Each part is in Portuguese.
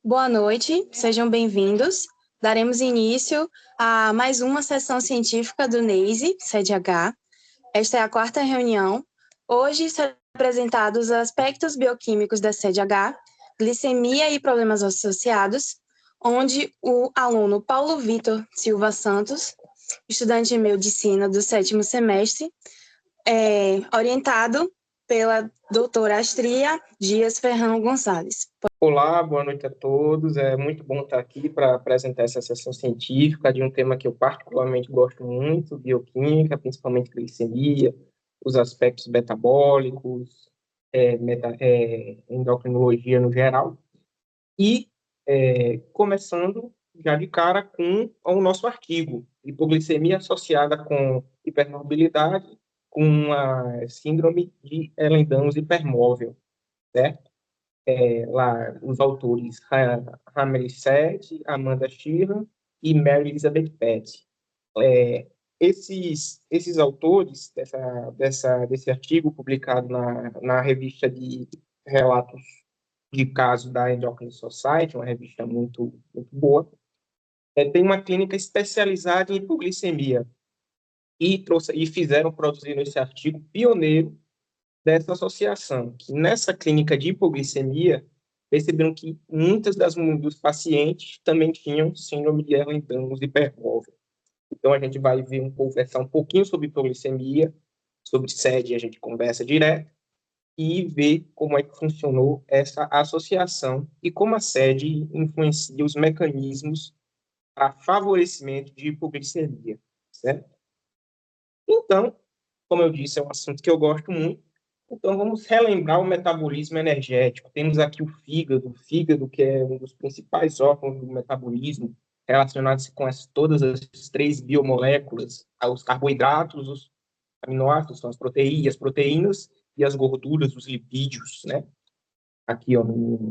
Boa noite, sejam bem-vindos. Daremos início a mais uma sessão científica do NEISE, sede H. Esta é a quarta reunião. Hoje serão apresentados aspectos bioquímicos da sede H, glicemia e problemas associados, onde o aluno Paulo Vitor Silva Santos, estudante de medicina do sétimo semestre, orientado pela doutora Astria Dias Ferrão Gonçalves. Olá, boa noite a todos. É muito bom estar aqui para apresentar essa sessão científica de um tema que eu particularmente gosto muito, bioquímica, principalmente glicemia, os aspectos metabólicos, endocrinologia no geral. E começando já de cara com o nosso artigo, hipoglicemia associada com hipermobilidade, com a síndrome de Ehlers-Danlos hipermóvel, certo? Lá os autores Hammer Seth, Amanda Sheehan e Mary Elizabeth Petty. Esses autores desse artigo publicado na revista de relatos de casos da Endocrine Society, uma revista muito boa, tem uma clínica especializada em hipoglicemia e produziram esse artigo pioneiro dessa associação, que nessa clínica de hipoglicemia, perceberam que muitas dos pacientes também tinham síndrome de Ehlers-Danlos hipermóvel. Então, a gente vai conversar um pouquinho sobre hipoglicemia, sobre SED, a gente conversa direto, e ver como é que funcionou essa associação e como a SED influencia os mecanismos para favorecimento de hipoglicemia, certo? Então, como eu disse, é um assunto que eu gosto muito. Então, vamos relembrar o metabolismo energético. Temos aqui o fígado que é um dos principais órgãos do metabolismo, relacionados com todas as três biomoléculas, os carboidratos, os aminoácidos, são as proteínas e as gorduras, os lipídios, né? Aqui, ó,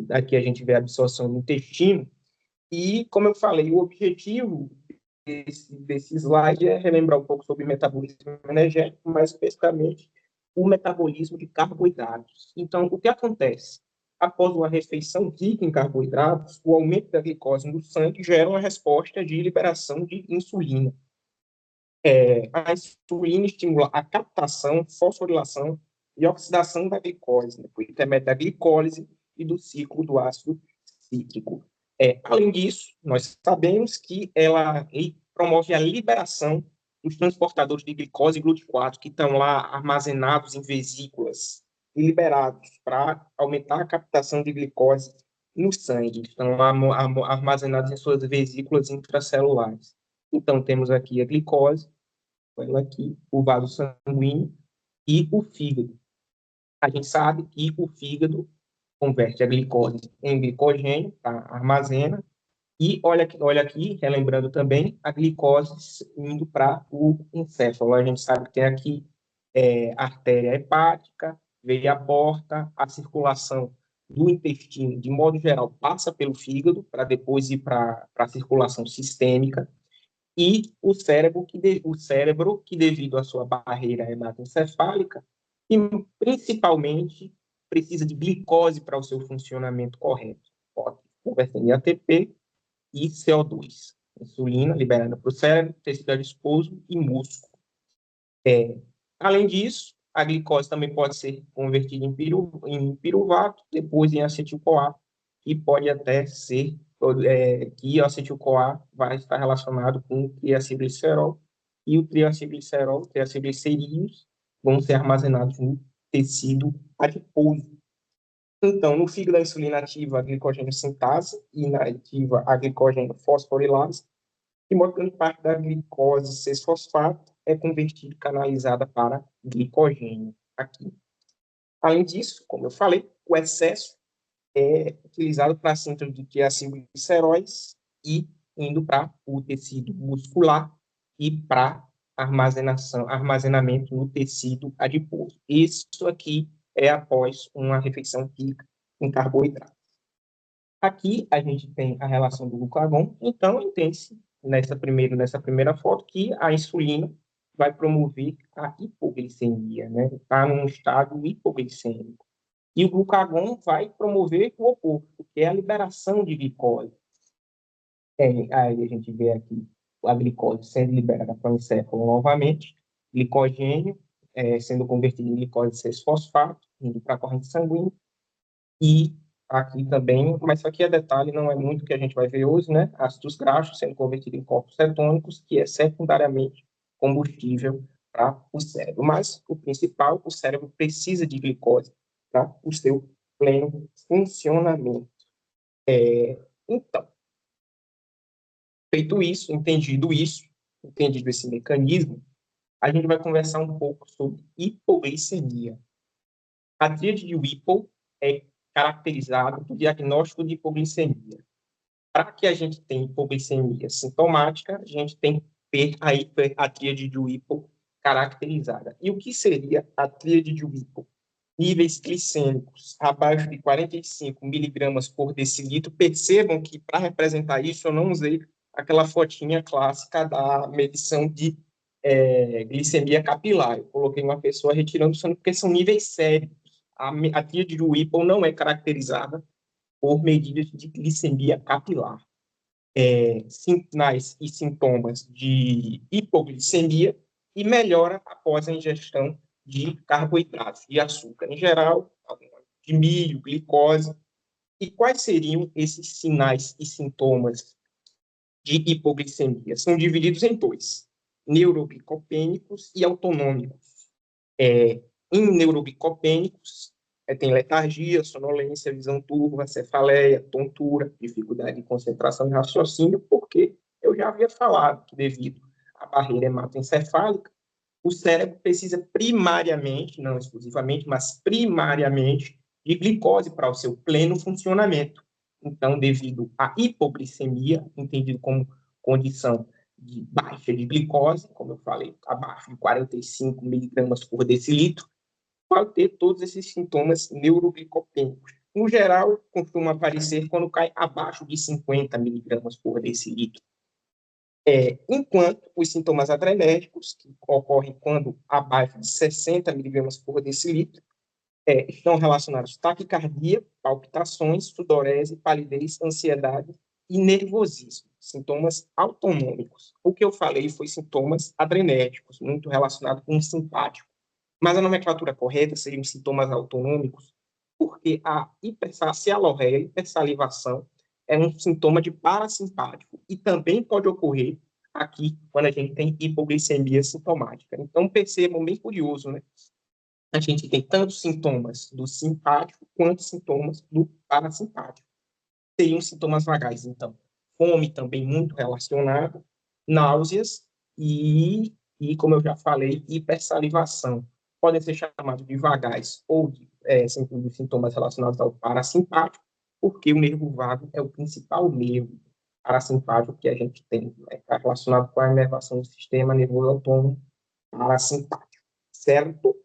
aqui a gente vê a absorção no intestino. E, como eu falei, o objetivo desse slide é relembrar um pouco sobre metabolismo energético, mais especificamente o metabolismo de carboidratos. Então, o que acontece? Após uma refeição rica em carboidratos, o aumento da glicose no sangue gera uma resposta de liberação de insulina. A insulina estimula a captação, fosforilação e oxidação da glicose, né, por intermédio da glicólise e do ciclo do ácido cítrico. Além disso, nós sabemos que ela promove a liberação dos transportadores de glicose e GLUT4, que estão lá armazenados em vesículas e liberados para aumentar a captação de glicose no sangue. Estão lá armazenados em suas vesículas intracelulares. Então, temos aqui a glicose, ela aqui, o vaso sanguíneo e o fígado. A gente sabe que o fígado converte a glicose em glicogênio, tá? Armazena, e olha aqui, relembrando também, a glicose indo para o encéfalo. A gente sabe que tem aqui artéria hepática, veia porta, a circulação do intestino, de modo geral, passa pelo fígado para depois ir para a circulação sistêmica, e o cérebro, que devido à sua barreira hematoencefálica, e principalmente precisa de glicose para o seu funcionamento correto. Convertendo em ATP e CO2. Insulina liberada para o cérebro, tecido adiposo e músculo. Além disso, a glicose também pode ser convertida em piruvato, depois em acetil-CoA, e pode até ser que o acetil-CoA vai estar relacionado com o triacilglicerol, e o triacilglicerol, triacilglicerídeos, vão ser armazenados no tecido adiposo. Então, no fígado, a insulina ativa a glicogênio sintase e inativa a glicogênio fosforilase, de modo que grande parte da glicose 6-fosfato é convertida e canalizada para glicogênio aqui. Além disso, como eu falei, o excesso é utilizado para a síntese de triacilgliceróis e indo para o tecido muscular e para armazenamento no tecido adiposo. Isso aqui é após uma refeição rica em carboidratos. Aqui a gente tem a relação do glucagon, então entende-se nessa primeira foto que a insulina vai promover a hipoglicemia, né? Está num estado hipoglicêmico. E o glucagon vai promover o oposto, que é a liberação de glicose. Aí a gente vê aqui a glicose sendo liberada para o encéfalo novamente, glicogênio sendo convertido em glicose 6-fosfato, indo para a corrente sanguínea, e aqui também, mas isso aqui é detalhe, não é muito que a gente vai ver hoje, né? Ácidos graxos sendo convertidos em corpos cetônicos, que é secundariamente combustível para o cérebro. Mas o principal, o cérebro precisa de glicose para o seu pleno funcionamento. Então, feito isso, entendido esse mecanismo, a gente vai conversar um pouco sobre hipoglicemia. A tríade de Whipple é caracterizada por diagnóstico de hipoglicemia. Para que a gente tenha hipoglicemia sintomática, a gente tem que ter a tríade de Whipple caracterizada. E o que seria a tríade de Whipple? Níveis glicêmicos abaixo de 45 miligramas por decilitro. Percebam que, para representar isso, eu não usei aquela fotinha clássica da medição de glicemia capilar. Eu coloquei uma pessoa retirando sangue, porque são níveis sérios. A tríade de Whipple não é caracterizada por medidas de glicemia capilar. Sinais e sintomas de hipoglicemia e melhora após a ingestão de carboidratos e açúcar em geral, de milho, glicose. E quais seriam esses sinais e sintomas de hipoglicemia? São divididos em dois: neuroglicopênicos e autonômicos. Em neuroglicopênicos, tem letargia, sonolência, visão turva, cefaleia, tontura, dificuldade de concentração e raciocínio, porque eu já havia falado que, devido à barreira hematoencefálica, o cérebro precisa primariamente, não exclusivamente, mas primariamente, de glicose para o seu pleno funcionamento. Então, devido à hipoglicemia, entendido como condição de baixa de glicose, como eu falei, abaixo de 45 miligramas por decilitro, pode ter todos esses sintomas neuroglicopênicos. No geral, costuma aparecer quando cai abaixo de 50 miligramas por decilitro. Enquanto os sintomas adrenérgicos, que ocorrem quando abaixo de 60 miligramas por decilitro, estão relacionados a taquicardia, palpitações, sudorese, palidez, ansiedade e nervosismo, sintomas autonômicos. O que eu falei foi sintomas adrenérgicos, muito relacionado com o simpático. Mas a nomenclatura correta seriam sintomas autonômicos, porque a hipersacialorreia, hipersalivação, é um sintoma de parasimpático e também pode ocorrer aqui quando a gente tem hipoglicemia sintomática. Então, percebam, bem curioso, né? A gente tem tanto sintomas do simpático quanto sintomas do parasimpático. Seriam sintomas vagais, então. Fome também muito relacionado, náuseas e como eu já falei, hipersalivação. Podem ser chamados de vagais ou de sintomas relacionados ao parasimpático, porque o nervo vago é o principal nervo parasimpático que a gente tem, né? Está relacionado com a inervação do sistema nervoso autônomo parasimpático, certo?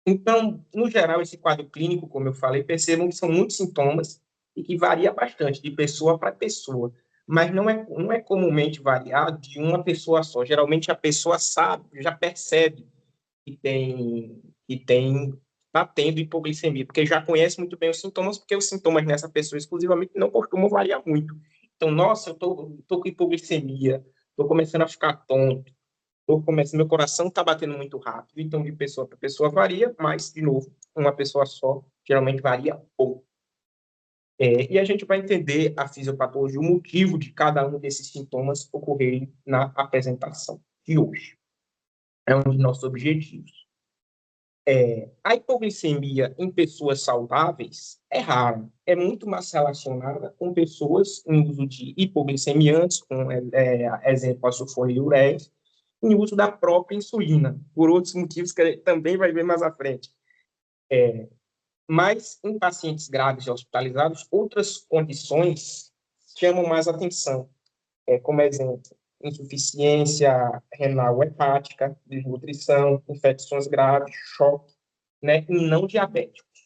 Então, no geral, esse quadro clínico, como eu falei, percebam que são muitos sintomas e que varia bastante de pessoa para pessoa, mas não é comumente variado de uma pessoa só. Geralmente a pessoa sabe, já percebe que está tendo hipoglicemia, porque já conhece muito bem os sintomas, porque os sintomas nessa pessoa exclusivamente não costumam variar muito. Então, nossa, eu tô com hipoglicemia, estou começando a ficar tonto, meu coração está batendo muito rápido, então de pessoa para pessoa varia, mas, de novo, uma pessoa só geralmente varia pouco. E a gente vai entender a fisiopatologia, o motivo de cada um desses sintomas ocorrerem na apresentação de hoje. É um dos nossos objetivos. A hipoglicemia em pessoas saudáveis é rara, é muito mais relacionada com pessoas em uso de hipoglicemiantes, com exemplo, a sulfonilureia, em uso da própria insulina, por outros motivos que a gente também vai ver mais à frente. Mas em pacientes graves e hospitalizados, outras condições chamam mais atenção, como exemplo, insuficiência renal hepática, desnutrição, infecções graves, choque, né, e não diabéticos.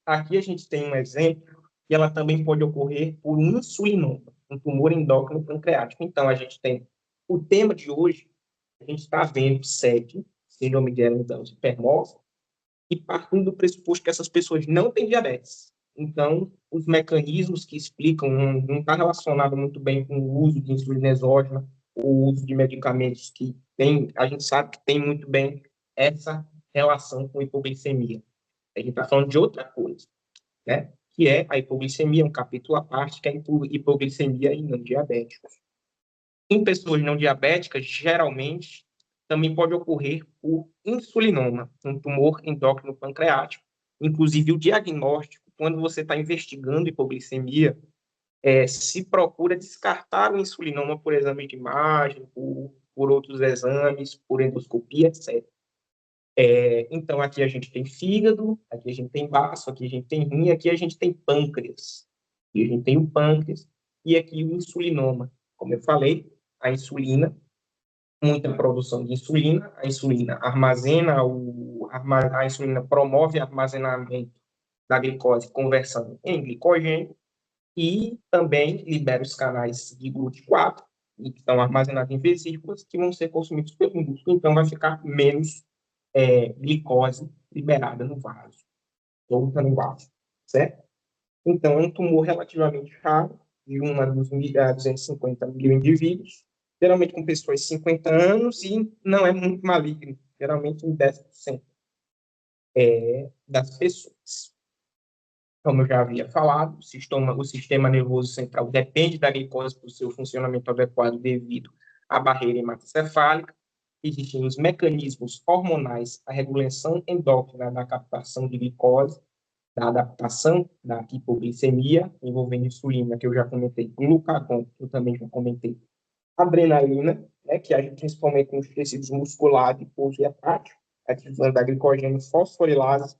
Aqui a gente tem um exemplo que ela também pode ocorrer por um insulinoma, um tumor endócrino pancreático. Então, a gente tem o tema de hoje, a gente está vendo SED, síndrome de Ehlers-Danlos hipermórfico, e partindo do pressuposto que essas pessoas não têm diabetes. Então, os mecanismos que explicam não está relacionado muito bem com o uso de insulina exógena, o uso de medicamentos que tem, a gente sabe que tem muito bem essa relação com hipoglicemia. A gente está falando de outra coisa, né? Que é a hipoglicemia, um capítulo à parte, que é a hipoglicemia em não diabéticos. Em pessoas não diabéticas, geralmente, também pode ocorrer o insulinoma, um tumor endócrino pancreático. Inclusive, o diagnóstico, quando você está investigando hipoglicemia, se procura descartar o insulinoma por exame de imagem, por outros exames, por endoscopia, etc. Então, aqui a gente tem fígado, aqui a gente tem baço, aqui a gente tem rim, aqui a gente tem pâncreas. E a gente tem o pâncreas e aqui o insulinoma. Como eu falei, a insulina, muita produção de insulina, a insulina a insulina promove o armazenamento da glicose, conversão em glicogênio, e também libera os canais de GLUT4, que estão armazenados em vesículas, que vão ser consumidos pelo músculo, então vai ficar menos glicose liberada no vaso, solta no vaso, certo? Então, é um tumor relativamente raro, de 1 a 250 mil indivíduos, geralmente com pessoas de 50 anos, e não é muito maligno, geralmente em 10% das pessoas. Como eu já havia falado, o sistema nervoso central depende da glicose para o seu funcionamento adequado devido à barreira hematocefálica. Existem os mecanismos hormonais, a regulação endócrina da captação de glicose, da adaptação da hipoglicemia, envolvendo insulina, que eu já comentei, glucagon, que eu também já comentei, adrenalina, né, que age principalmente nos tecidos musculares, adiposo e hepático, ativando a glicogênio fosforilase,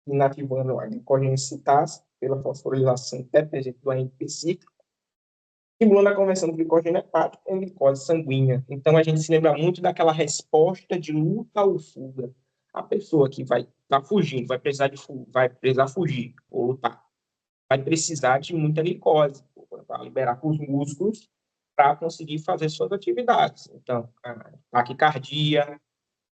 inativando a glicogênio sintase pela fosforilação dependente do AMP cíclico, estimulando a conversão do glicogênio hepático em glicose sanguínea. Então, a gente se lembra muito daquela resposta de luta ou fuga. A pessoa que vai estar fugindo, vai precisar fugir ou lutar, vai precisar de muita glicose para liberar para os músculos para conseguir fazer suas atividades. Então, a taquicardia,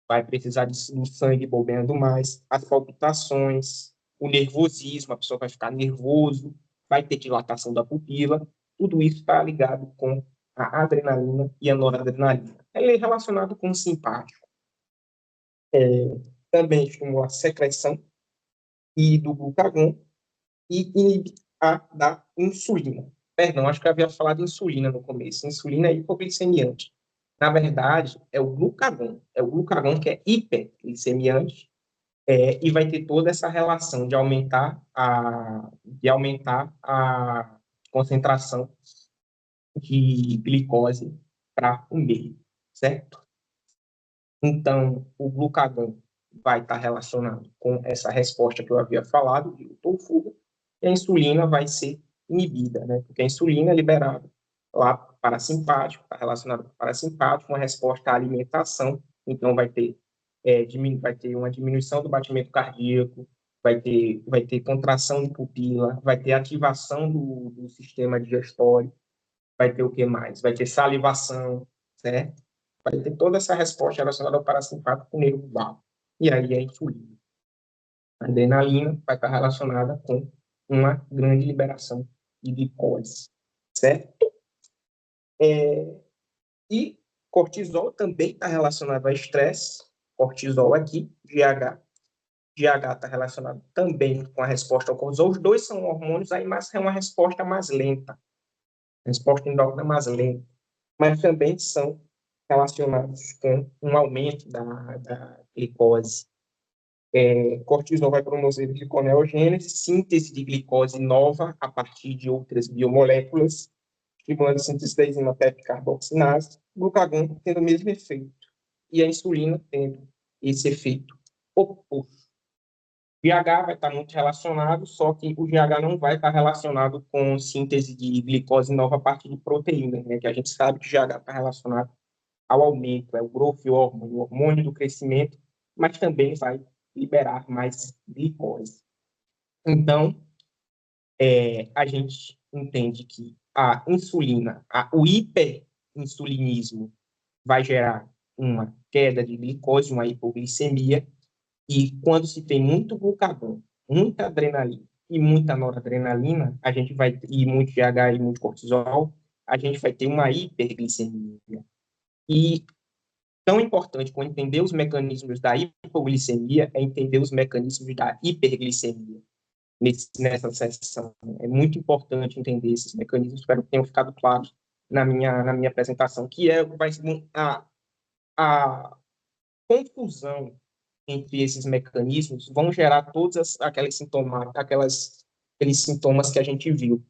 vai precisar do sangue bobeando mais, as palpitações, o nervosismo, a pessoa vai ficar nervoso, vai ter dilatação da pupila, tudo isso está ligado com a adrenalina e a noradrenalina. Ele é relacionado com o simpático. Também estimula a secreção do glucagon e inibe a da insulina. Perdão, acho que eu havia falado de insulina no começo. Insulina é hipoglicemiante. Na verdade, é o glucagon que é hiperglicemiante, e vai ter toda essa relação de aumentar a concentração de glicose para o meio, certo? Então, o glucagon vai estar relacionado com essa resposta que eu havia falado, de luta ou fuga, e a insulina vai ser inibida, né? Porque a insulina é liberada lá parasimpático, está relacionado com o parasimpático, uma resposta à alimentação, então vai ter uma diminuição do batimento cardíaco, vai ter contração de pupila, vai ter ativação do sistema digestório, vai ter o que mais? Vai ter salivação, certo? Vai ter toda essa resposta relacionada ao parasimpático nervo vago. E aí a insulina. A adrenalina vai estar relacionada com uma grande liberação de glicose, certo? E cortisol também está relacionado a estresse. Cortisol aqui, GH. GH está relacionado também com a resposta ao cortisol. Os dois são hormônios, aí mas é uma resposta mais lenta. Resposta endócrina mais lenta. Mas também são relacionados com um aumento da glicose. Cortisol vai promover gliconeogênese, síntese de glicose nova a partir de outras biomoléculas, estimulando a síntese da enzima pepticarboxinase, glucagon tendo o mesmo efeito, e a insulina tendo esse efeito oposto. O GH vai estar muito relacionado, só que o GH não vai estar relacionado com síntese de glicose nova a partir de proteína, né? Que a gente sabe que o GH está relacionado ao aumento, é o growth hormone, o hormônio do crescimento, mas também vai liberar mais glicose. Então, a gente entende que a insulina, o hiperinsulinismo vai gerar uma queda de glicose, uma hipoglicemia, E quando se tem muito glucagon, muita adrenalina e muita noradrenalina, a gente vai e muito GH e muito cortisol, a gente vai ter uma hiperglicemia. E tão importante quanto entender os mecanismos da hipoglicemia é entender os mecanismos da hiperglicemia nessa sessão. É muito importante entender esses mecanismos, espero que tenham ficado claros na minha apresentação, que vai ser a confusão entre esses mecanismos vão gerar todos aqueles sintomas que a gente viu.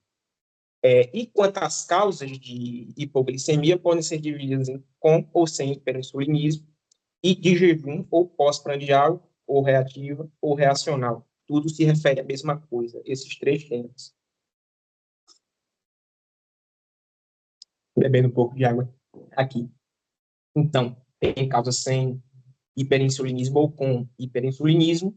E quanto às causas de hipoglicemia, podem ser divididas em com ou sem hiperinsulinismo, e de jejum ou pós-prandial, ou reativa, ou reacional. Tudo se refere à mesma coisa, esses três temas. Bebendo um pouco de água aqui. Então, tem causas sem hiperinsulinismo ou com hiperinsulinismo,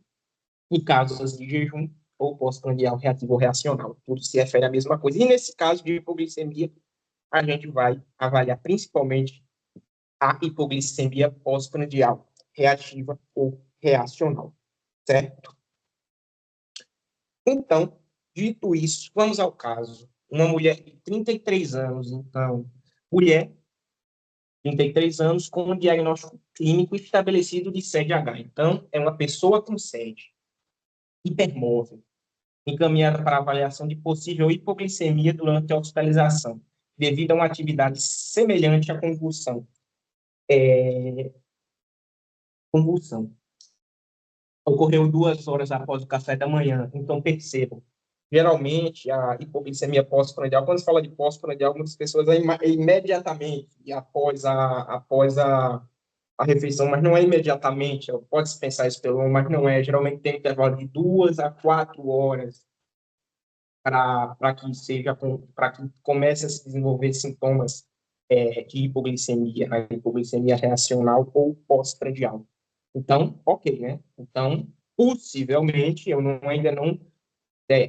e causas de jejum ou pós-prandial, reativo ou reacional. Tudo se refere à mesma coisa. E nesse caso de hipoglicemia, a gente vai avaliar principalmente a hipoglicemia pós-prandial, reativa ou reacional, certo? Então, dito isso, vamos ao caso. Uma mulher de 33 anos, então, mulher, 33 anos, com um diagnóstico clínico estabelecido de SED-H. Então, é uma pessoa com SED, hipermóvel, encaminhada para avaliação de possível hipoglicemia durante a hospitalização, devido a uma atividade semelhante à convulsão. Convulsão. Ocorreu 2 horas após o café da manhã. Então, percebam, geralmente, a hipoglicemia pós-prandial, quando se fala de pós-prandial, muitas pessoas imediatamente após a refeição, mas não é imediatamente, pode-se pensar isso pelo nome, mas não é. Geralmente tem intervalo de 2 a 4 horas para que comece a se desenvolver sintomas de hipoglicemia, a hipoglicemia reacional ou pós-prandial. Então, ok, né? Então, possivelmente, ainda não,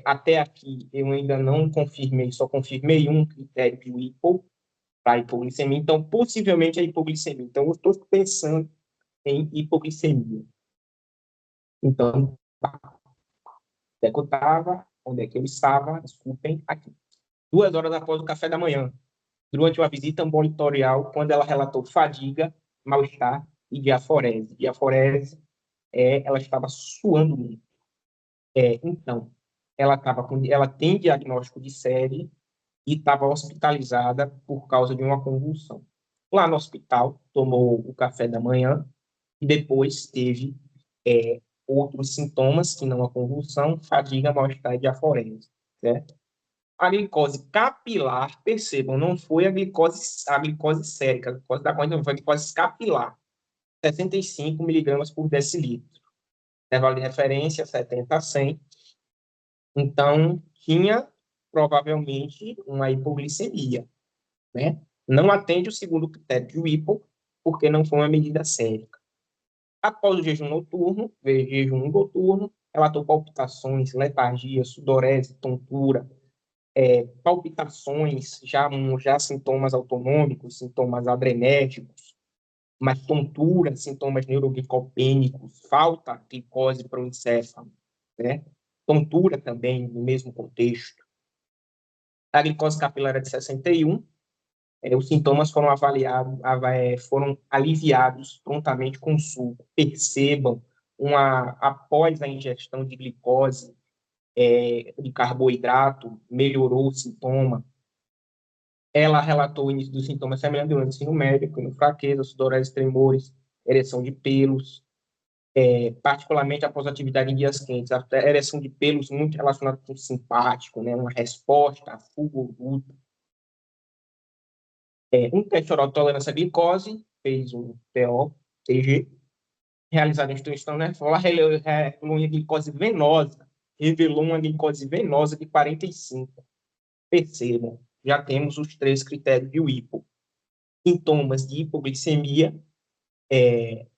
até aqui, eu ainda não confirmei, só confirmei um critério de hipo para a hipoglicemia, então, possivelmente, a hipoglicemia. Então, eu estou pensando em hipoglicemia. Então, onde é que eu estava? Onde é que eu estava? Desculpem, aqui. 2 horas após o café da manhã, durante uma visita ambulatorial, quando ela relatou fadiga, mal-estar e diaforese. Diaforese ela estava suando muito. Então, ela tem diagnóstico de SED e estava hospitalizada por causa de uma convulsão. Lá no hospital, tomou o café da manhã e depois teve outros sintomas, que não a convulsão, fadiga, mal-estar e diaforese, certo? A glicose capilar, percebam, não foi a glicose sérica, a glicose da corrente, não foi a glicose capilar, 65 miligramas por decilitro. Intervalo de referência, 70 a 100. Então, tinha provavelmente uma hipoglicemia, né? Não atende o segundo critério de hipo, porque não foi uma medida sérica. Após o jejum noturno, jejum noturno, relatou palpitações, letargia, sudorese, tontura, palpitações, já sintomas autonômicos, sintomas adrenérgicos, mas tontura, sintomas neuroglicopênicos, falta de glicose para o encéfalo, né? Tontura também, no mesmo contexto. A glicose capilar é de 61, os sintomas foram avaliados, foram aliviados prontamente com suco. Percebam, após a ingestão de glicose, de carboidrato, melhorou o sintoma. Ela relatou o início dos sintomas semelhantes durante o ensino médio, como fraqueza, sudorese, tremores, ereção de pelos, particularmente após a atividade em dias quentes. A ereção de pelos muito relacionada com o simpático, né? Uma resposta à fuga ou luta. Um teste oral de tolerância à glicose, fez um TO-TG, realizado em instituição nervosa, revelou uma glicose venosa de 45. Percebam, já temos os 3 critérios de hipo. Sintomas de hipoglicemia,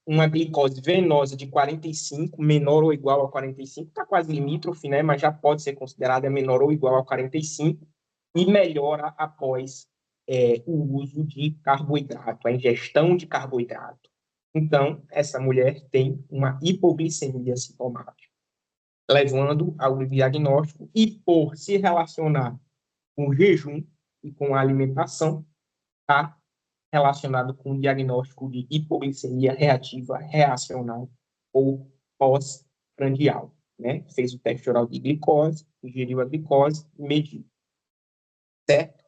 uma glicose venosa de 45, menor ou igual a 45, está quase limítrofe, né, mas já pode ser considerada menor ou igual a 45, e melhora após o uso de carboidrato, a ingestão de carboidrato. Então, essa mulher tem uma hipoglicemia sintomática, levando ao diagnóstico e, por se relacionar com o jejum e com a alimentação, está relacionado com o diagnóstico de hipoglicemia reativa reacional ou pós-prandial, né? Fez o teste oral de glicose, ingeriu a glicose e mediu, certo?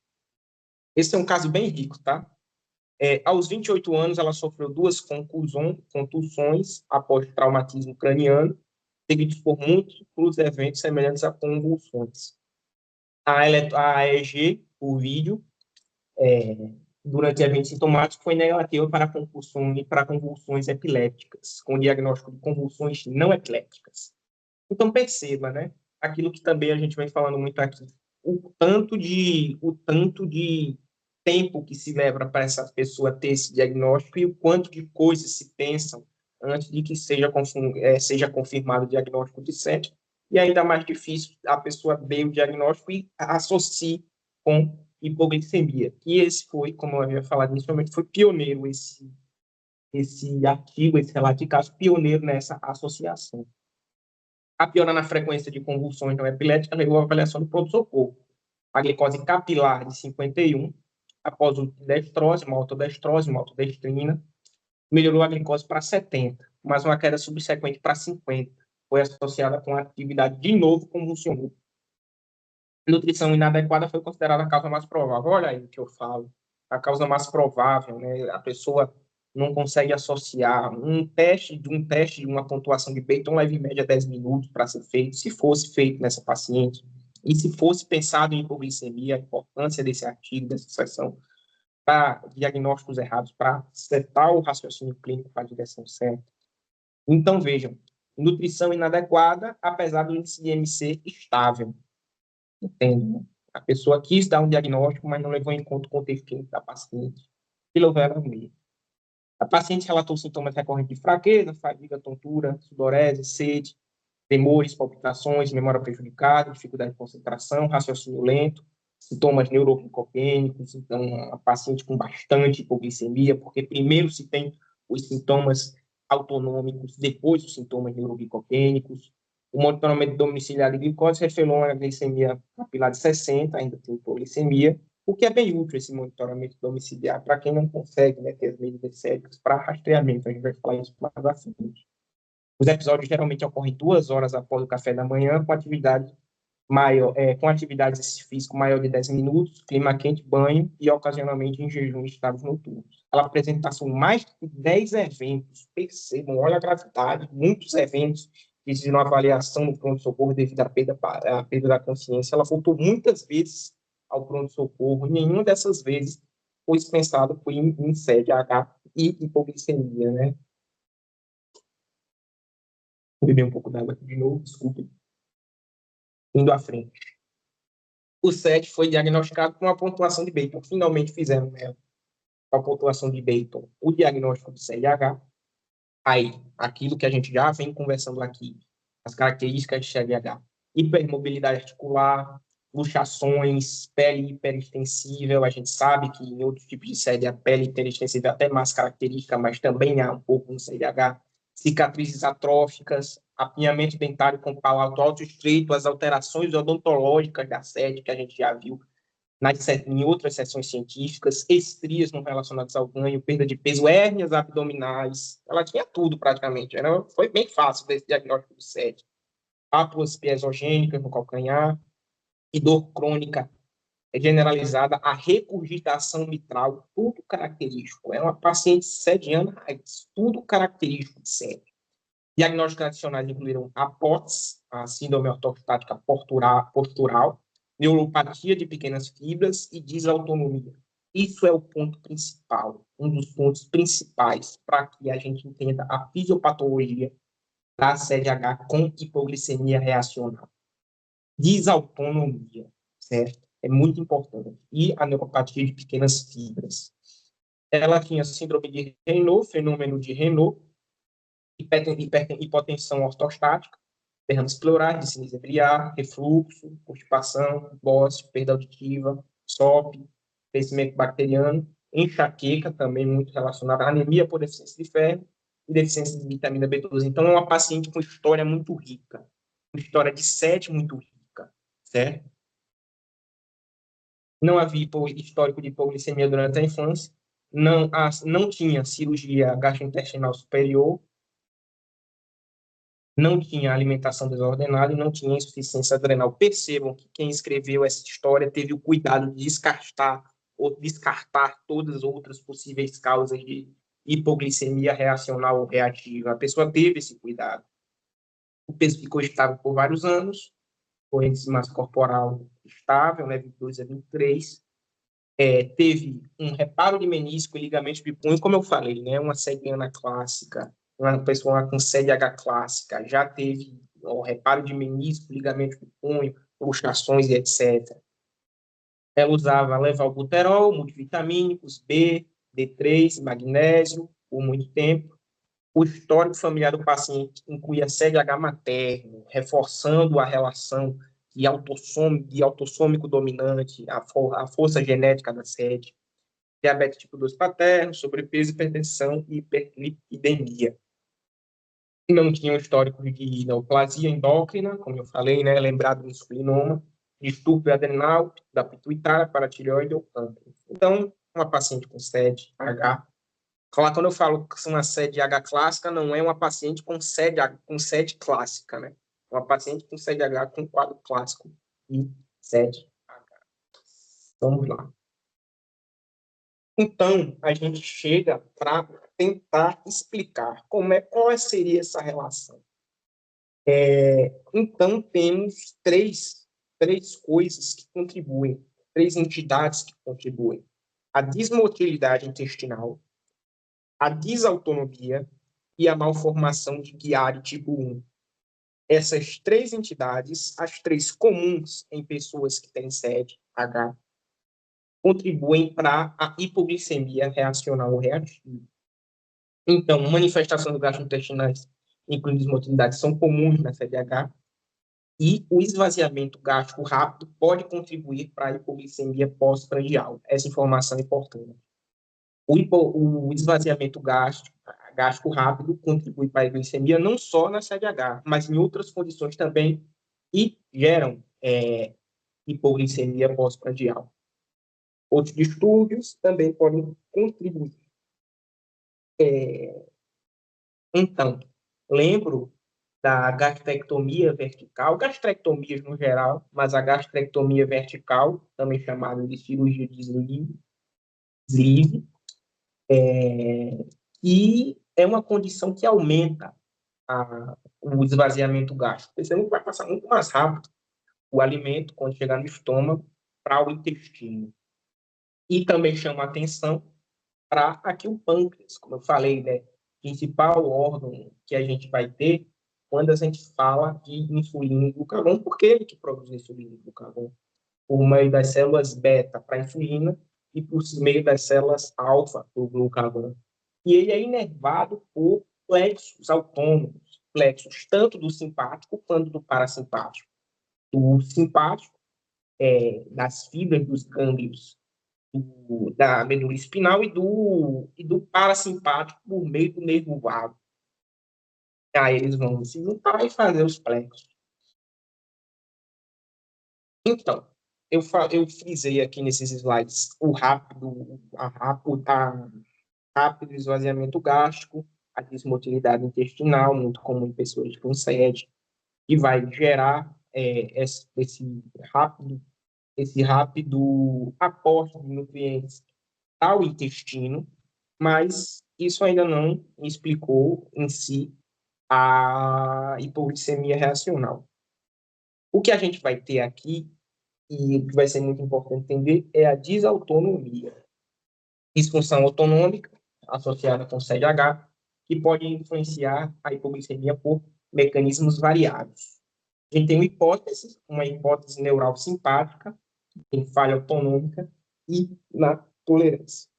Esse é um caso bem rico, tá? Aos 28 anos, ela sofreu duas contusões após traumatismo craniano, seguidos por múltiplos eventos semelhantes a convulsões. A EEG, o vídeo, durante eventos sintomáticos, foi negativa para convulsões epilépticas, com diagnóstico de convulsões não epilépticas. Então, perceba, né? Aquilo que também a gente vem falando muito aqui. O tanto de tempo que se leva para essa pessoa ter esse diagnóstico e o quanto de coisas se pensam antes de que seja confirmado o diagnóstico de SED. E ainda mais difícil a pessoa ver o diagnóstico e associe com hipoglicemia. E esse foi, como eu havia falado inicialmente, foi pioneiro esse artigo, esse relato de caso, pioneiro nessa associação. A piora na frequência de convulsões não epiléticas levou à avaliação do pronto-socorro. A glicose capilar de 51, após o destrose, maltodestrina, melhorou a glicose para 70, mas uma queda subsequente para 50 foi associada com a atividade de novo convulsional. Nutrição inadequada foi considerada a causa mais provável. Olha aí o que eu falo. A causa mais provável, né? A pessoa não consegue associar um teste de uma pontuação de Baton leva em média 10 minutos para ser feito, se fosse feito nessa paciente, e se fosse pensado em hipoglicemia, a importância desse artigo, dessa sessão, para diagnósticos errados, para setar o raciocínio clínico para a direção certa. Então, vejam, nutrição inadequada, apesar do índice de MC estável. Entende, né? A pessoa quis dar um diagnóstico, mas não levou em conta o contexto clínico da paciente e levou ela a meio. A paciente relatou sintomas recorrentes de fraqueza, fadiga, tontura, sudorese, sede, tremores, palpitações, memória prejudicada, dificuldade de concentração, raciocínio lento, sintomas neuroglicopênicos, então a paciente com bastante hipoglicemia, porque primeiro se tem os sintomas autonômicos, depois os sintomas neuroglicopênicos. O monitoramento domiciliar de glicose revelou uma glicemia capilar de 60, ainda tem hipoglicemia, o que é bem útil esse monitoramento domiciliar para quem não consegue, né, ter as medidas sérias para rastreamento. A gente vai falar isso mais à frente. Os episódios geralmente ocorrem 2 horas após o café da manhã, com atividade física maior de 10 minutos, clima quente, banho e ocasionalmente em jejum em estados noturnos. Ela apresentação mais de 10 eventos, percebam, olha a gravidade, muitos eventos de uma avaliação no pronto-socorro devido à perda da consciência. Ela voltou muitas vezes ao pronto-socorro, e nenhuma dessas vezes foi dispensado por em sede H e hipoglicemia, né? Vou beber um pouco d'água aqui de novo, desculpe. Indo à frente. O SED foi diagnosticado com uma pontuação de Baton. Finalmente fizeram, né, a pontuação de Baton, o diagnóstico do CDH. Aí, aquilo que a gente já vem conversando aqui, as características de CDH: hipermobilidade articular, luxações, pele hiperextensível. A gente sabe que em outros tipos de CED a pele hiperextensível é até mais característica, mas também há um pouco no CDH. Cicatrizes atróficas, apinhamento dentário com palato autoestreito, as alterações odontológicas da sede, que a gente já viu em outras sessões científicas, estrias não relacionadas ao ganho, perda de peso, hérnias abdominais, ela tinha tudo praticamente, foi bem fácil desse diagnóstico de sede. Pápulas piezogênicas no calcanhar e dor crônica generalizada, a regurgitação mitral, tudo característico. É uma paciente sediana, tudo característico de sede. Diagnósticos adicionais incluíram a POTS, a síndrome ortostática postural, neuropatia de pequenas fibras e desautonomia. Isso é o ponto principal, um dos pontos principais para que a gente entenda a fisiopatologia da CDH com hipoglicemia reacional. Desautonomia, certo? É muito importante. E a neuropatia de pequenas fibras. Ela tinha síndrome de Raynaud, fenômeno de Raynaud, hipotensão ortostática, derrames pleurais, discinesia biliar, refluxo, constipação, bócio, perda auditiva, SOP, crescimento bacteriano, enxaqueca, também muito relacionada à anemia por deficiência de ferro, e deficiência de vitamina B12. Então, é uma paciente com história muito rica, uma história de SED muito rica, certo? Não havia histórico de hipoglicemia durante a infância, não tinha cirurgia gastrointestinal superior, não tinha alimentação desordenada e não tinha insuficiência adrenal. Percebam que quem escreveu essa história teve o cuidado de descartar todas as outras possíveis causas de hipoglicemia reacional ou reativa. A pessoa teve esse cuidado. O peso ficou estável por vários anos, o índice de massa corporal estável, né, 22 a 23. Teve um reparo de menisco e ligamento de punho, como eu falei, né, uma cegueira clássica, uma pessoa com CDH clássica, já teve reparo de menisco, ligamento de punho, luxações e etc. Ela usava levalbuterol, multivitamínicos, B, D3, magnésio, por muito tempo. O histórico familiar do paciente incluía CDH materno, reforçando a relação de autossômico dominante, a força genética da sede, diabetes tipo 2 paterno, sobrepeso, hipertensão e hiperlipidemia. Não tinha um histórico de neoplasia endócrina, como eu falei, né, lembrado do insulinoma, distúrbio adrenal, da pituitária, paratireoide ou pâncreas. Então, uma paciente com SED-H. Quando eu falo que uma SED-H clássica, não é uma paciente com SED clássica, né? Uma paciente com SED-H com quadro clássico e SED-H. Vamos lá. Então, a gente chega para tentar explicar qual seria essa relação. Então, temos três coisas que contribuem, três entidades que contribuem. A desmotilidade intestinal, a desautonomia e a malformação de Chiari tipo 1. Essas três entidades, as três comuns em pessoas que têm SED-H, contribuem para a hipoglicemia reacional ou reativa. Então, manifestações gastrointestinais, incluindo desmotilidade, são comuns na SED-H, e o esvaziamento gástrico rápido pode contribuir para a hipoglicemia pós-prandial. Essa informação é importante. O esvaziamento gástrico rápido contribui para a glicemia não só na SED-H, mas em outras condições também e geram hipoglicemia pós-prandial. Outros distúrbios também podem contribuir. Então, lembro da gastrectomia vertical, gastrectomias no geral, mas a gastrectomia vertical, também chamada de cirurgia de sleeve, e é uma condição que aumenta o esvaziamento gástrico. Percebemos que vai passar muito mais rápido o alimento, quando chegar no estômago, para o intestino. E também chama a atenção para aqui o pâncreas, como eu falei, né? Principal órgão que a gente vai ter quando a gente fala de insulina e glucagon, porque ele que produz insulina e glucagon, por meio das células beta para a insulina e por meio das células alfa para o glucagon. E ele é inervado por plexos autônomos, plexos tanto do simpático quanto do parasimpático. O simpático das fibras dos gânglios da medula espinal e do parasimpático por meio do nervo vago. Aí eles vão se juntar e fazer os plexos. Então, eu frisei aqui nesses slides o rápido esvaziamento gástrico, a desmotilidade intestinal, muito comum em pessoas com SED, que vai gerar esse rápido aporte de nutrientes ao intestino, mas isso ainda não explicou em si a hipoglicemia reacional. O que a gente vai ter aqui, e o que vai ser muito importante entender, é a desautonomia. Disfunção autonômica associada com SED-H, que pode influenciar a hipoglicemia por mecanismos variados. A gente tem uma hipótese neural simpática, em falha autonômica e na tolerância.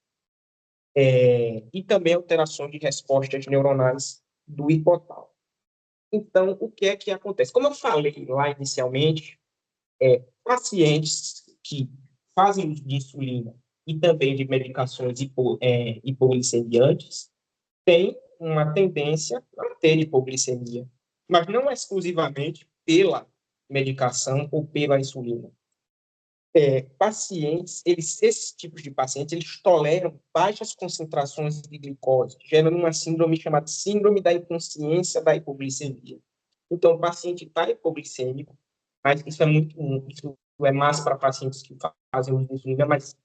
E também alterações de respostas neuronais do hipotálamo. Então, o que é que acontece? Como eu falei lá inicialmente, pacientes que fazem uso de insulina e também de medicações hipoglicemiantes têm uma tendência a ter hipoglicemia, mas não exclusivamente pela medicação ou pela insulina. Pacientes, esses tipos de pacientes, eles toleram baixas concentrações de glicose, gerando uma síndrome chamada síndrome da inconsciência da hipoglicemia. Então, o paciente está hipoglicêmico, mas isso é mais para pacientes que fazem uso de insulina, mas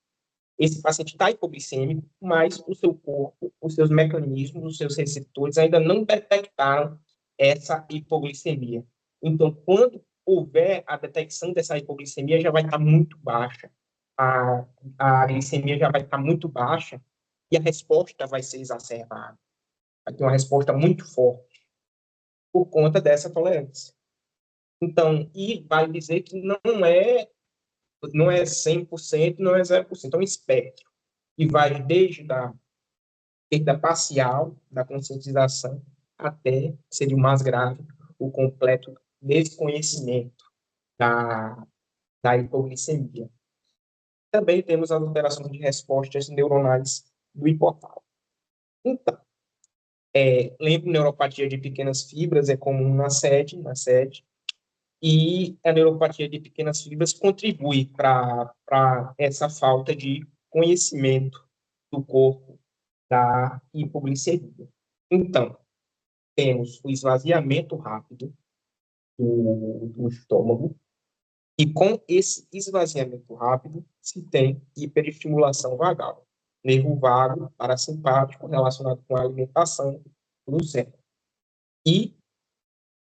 esse paciente está hipoglicêmico, mas o seu corpo, os seus mecanismos, os seus receptores ainda não detectaram essa hipoglicemia. Então, quando houver a detecção dessa hipoglicemia, já vai estar muito baixa. A glicemia já vai estar muito baixa e a resposta vai ser exacerbada. Vai ter uma resposta muito forte por conta dessa tolerância. Então, e vai dizer que não é 100%, não é 0%, é um espectro. E vai desde a perda parcial da conscientização até, seria o mais grave, o completo desconhecimento da hipoglicemia. Também temos as alterações de respostas neuronais do hipotálamo. Então, lembro, neuropatia de pequenas fibras é comum na SED, e a neuropatia de pequenas fibras contribui para essa falta de conhecimento do corpo da hipoglicemia. Então, temos o esvaziamento rápido do estômago, e com esse esvaziamento rápido se tem hiperestimulação vagal, nervo vago parasimpático relacionado com a alimentação do cérebro. E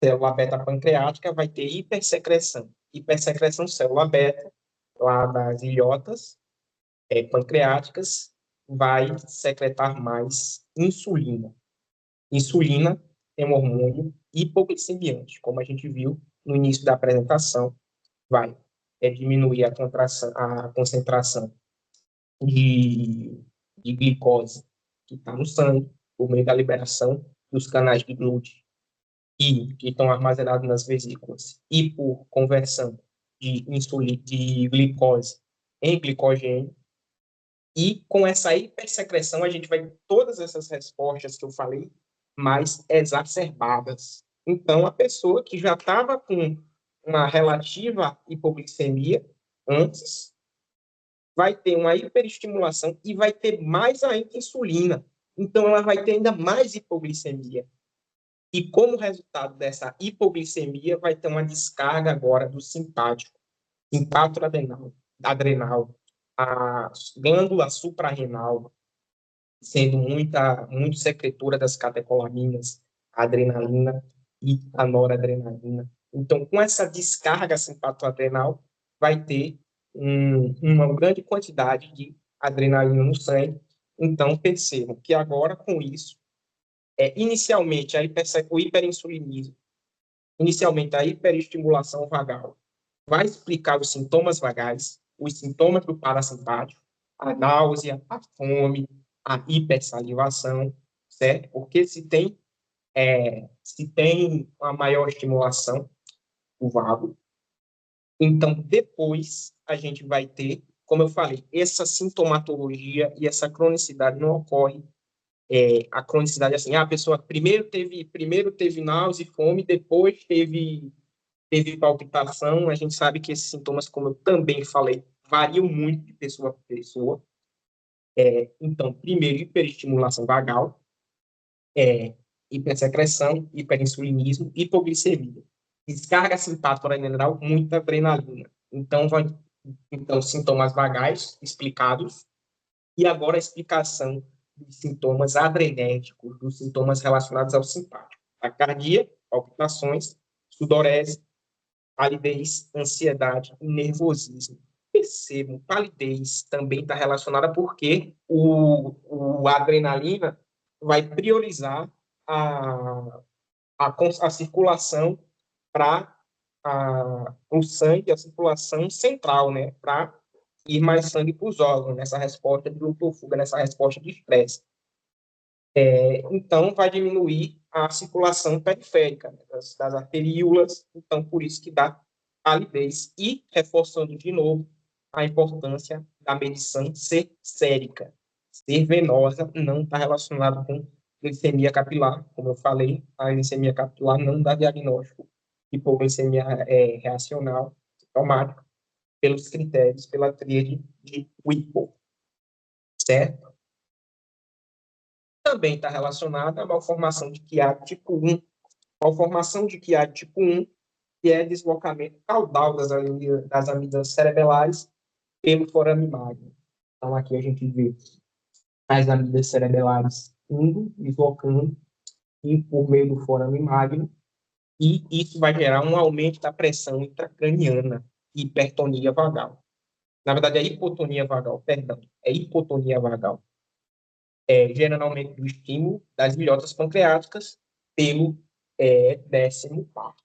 célula beta pancreática vai ter hipersecreção. Hipersecreção célula beta, lá das ilhotas pancreáticas, vai secretar mais insulina. Insulina é um hormônio hipoglicemiante, como a gente viu no início da apresentação, vai diminuir a concentração de glicose que está no sangue, por meio da liberação dos canais de glúten e que estão armazenados nas vesículas, e por conversão de glicose em glicogênio. E com essa hipersecreção, a gente vai ter todas essas respostas que eu falei mais exacerbadas. Então, a pessoa que já estava com uma relativa hipoglicemia antes, vai ter uma hiperestimulação e vai ter mais ainda insulina. Então, ela vai ter ainda mais hipoglicemia. E como resultado dessa hipoglicemia, vai ter uma descarga agora do simpático, simpático adrenal, a glândula suprarrenal, sendo muito secretora das catecolaminas, a adrenalina e a noradrenalina. Então, com essa descarga simpatoadrenal, vai ter uma grande quantidade de adrenalina no sangue. Então, percebam que agora, com isso, inicialmente, o hiperinsulinismo, inicialmente a hiperestimulação vagal, vai explicar os sintomas vagais, os sintomas do parasimpático, a náusea, a fome, a hipersalivação, certo? Porque se tem uma maior estimulação do vago, então depois a gente vai ter, como eu falei, essa sintomatologia e essa cronicidade não ocorre. A cronicidade assim, a pessoa primeiro teve náusea e fome, depois teve palpitação. A gente sabe que esses sintomas, como eu também falei, variam muito de pessoa para pessoa. Então, primeiro, hiperestimulação vagal, hipersecreção, hiperinsulinismo, hipoglicemia. Descarga simpática adrenal, muita adrenalina. Então, sintomas vagais explicados, e agora a explicação dos sintomas adrenérgicos, dos sintomas relacionados ao simpático. Taquicardia, palpitações, sudorese, palidez, ansiedade e nervosismo. Percebam, palidez também está relacionada porque a adrenalina vai priorizar a circulação para o sangue, a circulação central, né, para ir mais sangue para os órgãos, nessa resposta de luto-fuga, nessa resposta de estresse. Então, vai diminuir a circulação periférica, né, das arteríolas, então, por isso que dá palidez. E, reforçando de novo, a importância da medição ser sérica. Ser venosa não está relacionado com glicemia capilar, como eu falei, a glicemia capilar não dá diagnóstico de hipoglicemia reacional sintomática pelos critérios, pela tríade de Whipple, certo? Também está relacionada a malformação de Chiari tipo 1. Malformação de Chiari tipo 1, que é deslocamento caudal das amidas cerebelares pelo forame magno. Então, aqui a gente vê as amidas cerebelares indo, deslocando, e por meio do forame magno, e isso vai gerar um aumento da pressão intracraniana, hipertonia vagal. Na verdade, é hipotonia vagal, perdão, é hipotonia vagal. Gerando aumento do estímulo das ilhotas pancreáticas pelo décimo par.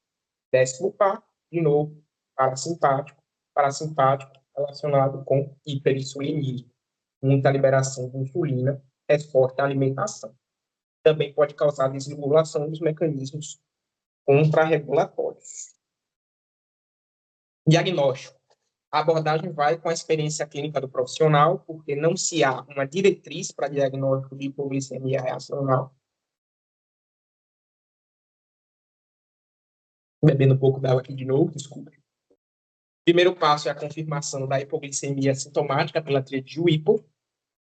Décimo par, de novo, parasimpático relacionado com hiperinsulinismo, muita liberação de insulina, resposta à alimentação. Também pode causar desregulação dos mecanismos contrarregulatórios. Diagnóstico. A abordagem vai com a experiência clínica do profissional, porque não se há uma diretriz para diagnóstico de hipoglicemia reacional. Bebendo um pouco d'água aqui de novo, desculpe. Primeiro passo é a confirmação da hipoglicemia sintomática pela tríade de Whipple,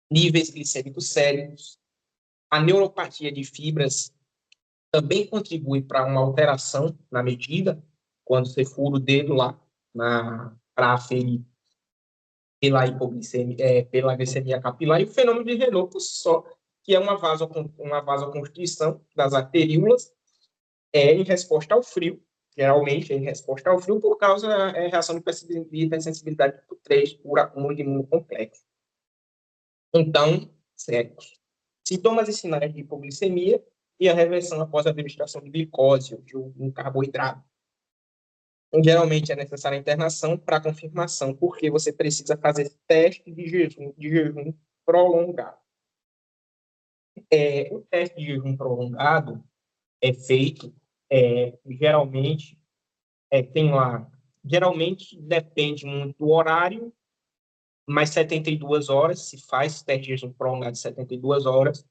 níveis glicêmicos sérios. A neuropatia de fibras também contribui para uma alteração na medida, quando você fura o dedo lá para aferir pela hipoglicemia, pela glicemia capilar, e o fenômeno de Renault por si só, que é uma vasoconstrição das arteríolas em resposta ao frio, geralmente em resposta ao frio, por causa da reação de hipersensibilidade tipo 3 por acúmulo de imunocomplexo. Então, certo. Sintomas e sinais de hipoglicemia e a reversão após a administração de glicose ou de um carboidrato. Geralmente é necessária a internação para confirmação, porque você precisa fazer teste de jejum prolongado. O teste de jejum prolongado é feito, geralmente, tem lá, geralmente depende muito do horário, mas 72 horas, se faz teste de jejum prolongado de 72 horas,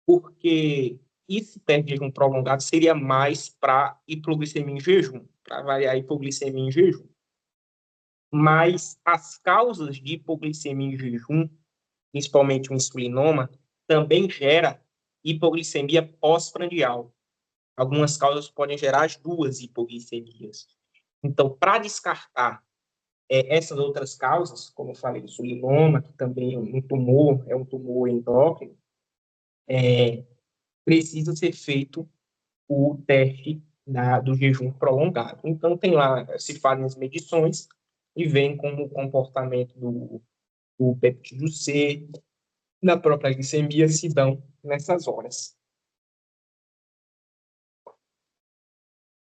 porque esse teste de jejum prolongado seria mais para hipoglicemia em jejum, para avaliar a hipoglicemia em jejum. Mas as causas de hipoglicemia em jejum, principalmente o insulinoma, também gera hipoglicemia pós-prandial. Algumas causas podem gerar as duas hipoglicemias. Então, para descartar essas outras causas, como eu falei, o insulinoma, que também é um tumor endócrino, precisa ser feito o teste do jejum prolongado. Então, tem lá, se fazem as medições e vem como o comportamento do peptídeo C, da própria glicemia, se dão nessas horas.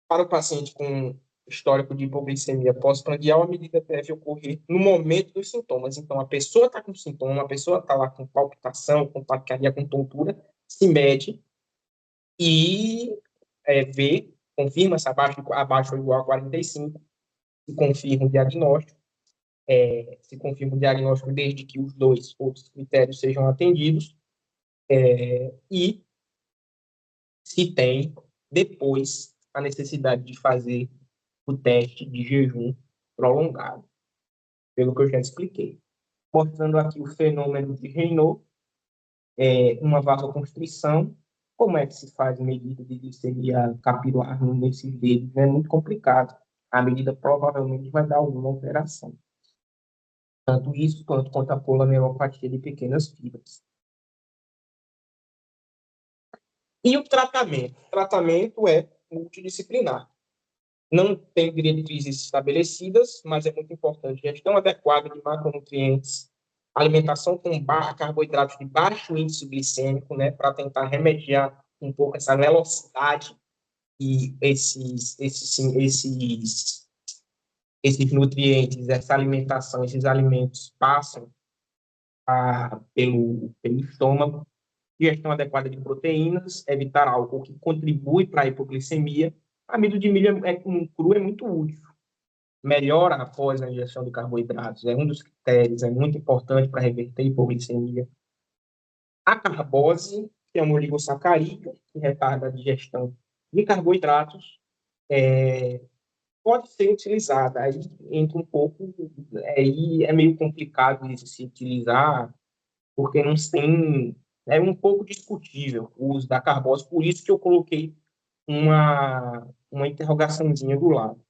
Para o paciente com histórico de hipoglicemia pós-prandial, a medida deve ocorrer no momento dos sintomas. Então, a pessoa está com sintoma, a pessoa está lá com palpitação, com taquicardia, com tontura, se mede e vê, confirma se abaixo ou igual a 45, se confirma o diagnóstico, desde que os dois outros critérios sejam atendidos, e se tem, depois, a necessidade de fazer o teste de jejum prolongado, pelo que eu já expliquei. Mostrando aqui o fenômeno de Raynaud, uma vasoconstrição. Como é que se faz medida de glicemia capilar nesses dedos? É muito complicado. A medida provavelmente vai dar alguma alteração. Tanto isso quanto a polineropatia de pequenas fibras. E o tratamento? O tratamento é multidisciplinar. Não tem diretrizes estabelecidas, mas é muito importante. Gestão adequada de macronutrientes, alimentação com carboidratos de baixo índice glicêmico, né, para tentar remediar um pouco essa velocidade e esses nutrientes, essa alimentação, esses alimentos passam pelo estômago. Digestão adequada de proteínas, evitar álcool que contribui para a hipoglicemia. Amido de milho cru é muito útil. Melhora após a ingestão de carboidratos. É um dos critérios, é muito importante para reverter a hipoglicemia. A carbose que é um oligosacarídeo, que retarda a digestão de carboidratos, pode ser utilizada. Aí entra um pouco, aí é meio complicado de se utilizar, porque não tem, é um pouco discutível o uso da carbose, por isso que eu coloquei uma interrogaçãozinha do lado.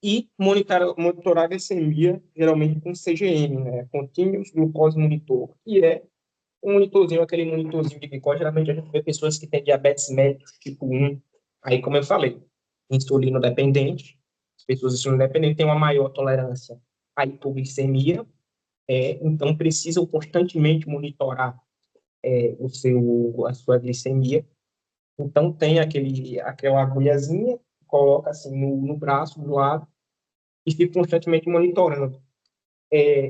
E monitorar a glicemia, geralmente com CGM, né? Continuous Glucose Monitor, que é um monitorzinho, aquele monitorzinho de glicose. Geralmente a gente vê pessoas que têm diabetes mellitus tipo 1. Aí, como eu falei, insulino dependente, as pessoas insulino dependente têm uma maior tolerância à hipoglicemia, então precisam constantemente monitorar a sua glicemia. Então tem aquela agulhazinha, coloca assim no braço do lado e fica constantemente monitorando.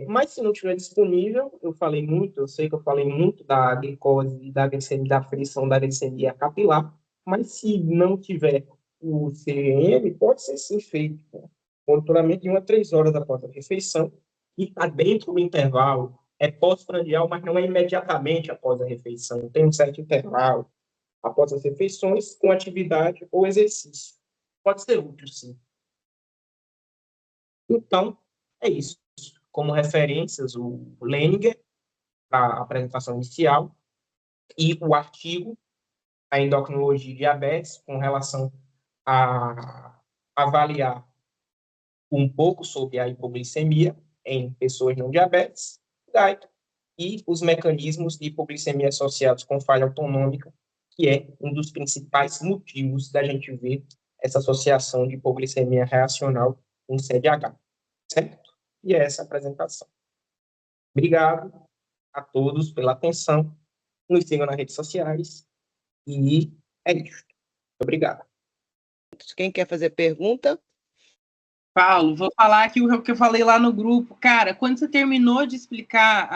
Mas se não estiver disponível, eu sei que eu falei muito da glicose, da glicemia, da aferição da glicemia capilar, mas se não tiver o CGM, pode ser sim feito monitoramento de 1 a 3 horas após a refeição, e está dentro do intervalo, é pós-prandial, mas não é imediatamente após a refeição, tem um certo intervalo após as refeições, com atividade ou exercício. Pode ser útil, sim. Então, é isso. Como referências, o Leninger, a apresentação inicial, e o artigo, a endocrinologia e diabetes, com relação a avaliar um pouco sobre a hipoglicemia em pessoas não diabetes, e os mecanismos de hipoglicemia associados com falha autonômica, que é um dos principais motivos da gente ver essa associação de hipoglicemia reacional com CDH, certo? E é essa a apresentação. Obrigado a todos pela atenção, nos sigam nas redes sociais, e é isso. Obrigado. Quem quer fazer pergunta? Paulo, vou falar aqui o que eu falei lá no grupo. Cara, quando você terminou de explicar